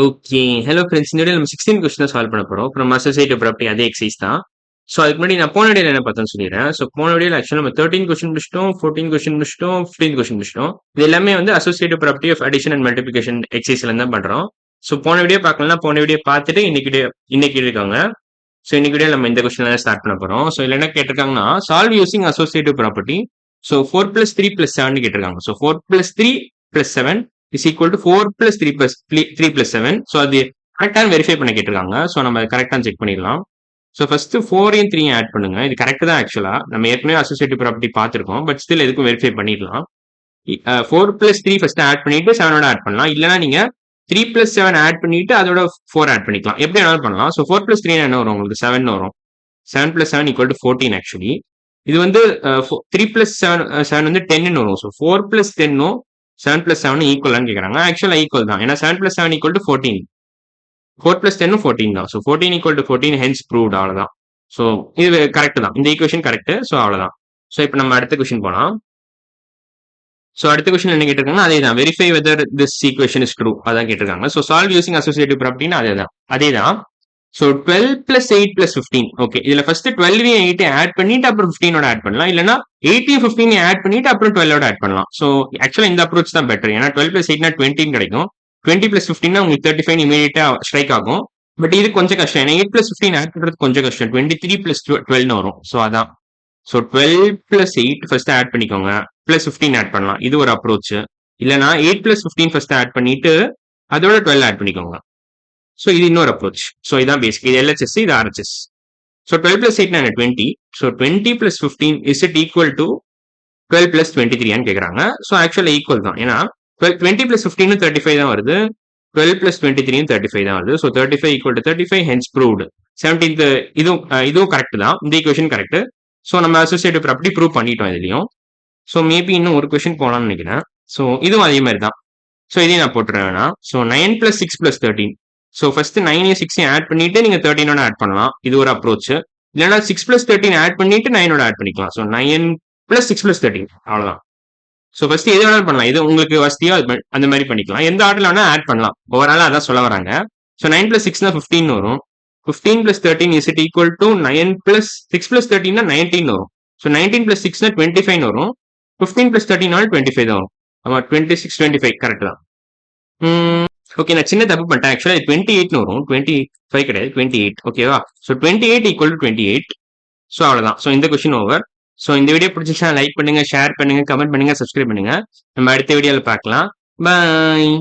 Okay. Hello friends. இந்த வீடியோல நம்ம 16 கொஸ்டின் தான் சால்வ் பண்ண போறோம். ஃப்ரம் அசோசியேட்டிவ் ப்ராப்பர்ட்டி அதே எக்ஸர்சைஸ் தான். ஸோ அதுக்கு முன்னாடி நான் போன வீடியோல என்ன பார்த்தோம்னு சொல்லிடுறேன். ஸோ போன வீடியோல ஆக்சுவலா நம்ம 13 கொஸ்டின் முடிச்சிட்டோம், 14 கொஸ்டின் முடிச்சிட்டோம், 15 கொஸ்டின் முடிச்சிட்டோம். இது எல்லாமே வந்து associative property of addition and multiplication எக்ஸர்சைஸ்ல தான் பண்றோம். ஸோ போன வீடியோ பார்க்கலன்னா போன வீடியோ பார்த்துட்டு இன்னைக்கு இருக்காங்க. ஸோ இன்னைக்கு வீடியோ நம்ம இந்த கொஸ்டின் ஸ்டார்ட் பண்ண போறோம். ஸோ இதுல என்ன கேட்டிருக்காங்கன்னா solve using associative property. So 4 + 3 + 7 கேட்டிருக்காங்க. So 4 + 3 + 7 is equal to 4 + 3 + 7. So அது கரெக்டான வெரிஃபை பண்ண கேட்டிருக்காங்க. ஸோ நம்ம கரெக்டாக செக் பண்ணிடலாம். ஸோ ஃபர்ஸ்ட் 4ஐயும் 3ஐயும் ஆட் பண்ணுங்க. இது கரெக்ட் தான் ஆக்சுவலா. நம்ம ஏற்கனவே அசோசியேட்டிவ் ப்ராப்பர்ட்டி பார்த்துருக்கோம். பட் ஸ்டில் எதுக்கும் வெரிஃபை பண்ணிடலாம். 4 + 3 ஃபர்ஸ்ட் ஆட் பண்ணிட்டு 7ஓட ஆட் பண்ணலாம். இல்லைனா நீங்க 3 + 7 ஆட் பண்ணிட்டு அதோட 4 ஆட் பண்ணிக்கலாம். எப்படி வேணாலும் பண்ணலாம். ஸோ 4 + 3 என்ன வரும் உங்களுக்கு 7 வரும். 7 + 7 = 14 ஆக்சுவலி. இது வந்து 3 + 7 வந்து 10 வரும். ஸோ 4 + 10 7 + 7 ஈக்குவலான்னு கேட்குறாங்க. ஆக்சுவலா ஈக்குவல் தான். ஏன்னா 7 + 7 = 14. 4 + 10 14 தான். So 14 = 14 hence proved. அவ்வளவுதான். ஸோ இது கரெக்ட் தான். இந்த ஈக்குவேஷன் கரெக்ட். ஸோ அவ்வளவுதான். ஸோ இப்போ நம்ம அடுத்த கொஸ்டின் போலாம். ஸோ அடுத்த கொஸ்டின் என்ன கேட்டிருக்காங்க அதே தான். Verify whether this equation is true அதான் கேட்டிருக்காங்க. ஸோ சால்வ் யூசிங் அசோசியேட்டிவ் ப்ராப்பர்ட்டினா அதே தான். ஸோ 12 + 8 + 15. ஓகே, இதுல ஃபர்ஸ்ட் 12ஐயும் 8ஐயும் ஆட் பண்ணிட்டு அப்புறம் 15ஓட ஆட் பண்ணலாம். இல்லைன்னா 8ஐயும் 15ஐயும் ஆட் பண்ணிட்டு அப்புறம் 12ஓட ஆட் பண்ணலாம். ஸோ ஆக்சுவலா இந்த அப்ரோச் தான் பெட்டர். ஏன்னா 12 + 8னா 20 கிடைக்கும். 20 + 15னா உங்களுக்கு 35 இமீடியட்டா ஸ்ட்ரைக் ஆகும். பட் இது கொஞ்சம் கஷ்டம். ஏன்னா 8 + 15 ஆட் பண்றது கொஞ்சம் கஷ்டம். 23 + 12 வரும். ஸோ அதான். ஸோ 12 + 8 ஃபர்ஸ்ட் ஆட் பண்ணிக்கோங்க. + 15 ஆட் பண்ணலாம். இது ஒரு அப்ரோச். இல்லைன்னா 8 + 15 ஃபர்ஸ்ட் ஆட் பண்ணிட்டு அதோட 12 ஆட் பண்ணிக்கோங்க. ஸோ இது இன்னொரு அப்ரோச். ஸோ இதான் பேசிக். இது LHS, இது RHS. ஸோ 12 + 8 என்ன 20. So 20 + 15 is it equal to 12 + 23 கேட்குறாங்க. ஸோ ஆக்சுவலா ஈக்குவல் தான். ஏன்னா 20 + 15 35 தான் வருது. 12 + 23 35 தான் வருது. So 35 = 35 hence proved. 17th இதுவும் கரெக்ட் தான். இந்த ஈக்குவேஷன் கரெக்ட். ஸோ நம்ம அசோசியேட்டிவ் ப்ராப்பர்ட்டி ப்ரூவ் பண்ணிட்டோம் இதுலயும். ஸோ மேபி இன்னும் ஒரு கொஸ்டின் போலாம்னு நினைக்கிறேன். ஸோ இதுவும் அதே மாதிரி தான். ஸோ இதையும் நான் போட்டுறேன் வேணா. ஸோ 9 + 6 + 13. ஸோ ஃபர்ஸ்ட் 9ஐயும் 6ஐயும் ஆட் பண்ணிட்டு நீங்க 13ஓட ஆட் பண்ணலாம். இது ஒரு அப்ரோச். இல்லைன்னா 6 + 13 ஆட் பண்ணிட்டு 9ஓட ஆட் பண்ணிக்கலாம். ஸோ 9 + 6 + 13 அவ்வளவுதான். ஸோ ஃபர்ஸ்ட் எது வேணாலும் பண்ணலாம். இது உங்களுக்கு வசதியோ அந்த மாதிரி பண்ணிக்கலாம். எந்த ஆர்டர்ல வேணா ஆட் பண்ணலாம். ஓவராலா அதான் சொல்ல வராங்க. ஸோ 9 + 6னா 15 வரும். 15 + 13 இஸ் இட் ஈக்குவல் டு 9 + 6 + 13னா 19 வரும். ஸோ 19 + 6னா 25 வரும். 15 + 13 25 தான் வரும். ஆமா 26 25 கரெக்ட் தான். ஓகே, நான் சின்ன தப்பு பண்ணிட்டேன். ஆக்சுவலா 28 வரும். 25 கிடையாது, 28. ஓகேவா? ஸோ 28 = 28. ஸோ அவ்வளவுதான். ஸோ இந்த கொஸ்டின் ஓவர். ஸோ இந்த வீடியோ பிடிச்சிச்சுன்னா லைக் பண்ணுங்க, ஷேர் பண்ணுங்க, கமெண்ட் பண்ணுங்க, சப்ஸ்கிரைப் பண்ணுங்க. நம்ம அடுத்த வீடியோல பார்க்கலாம். பாய்.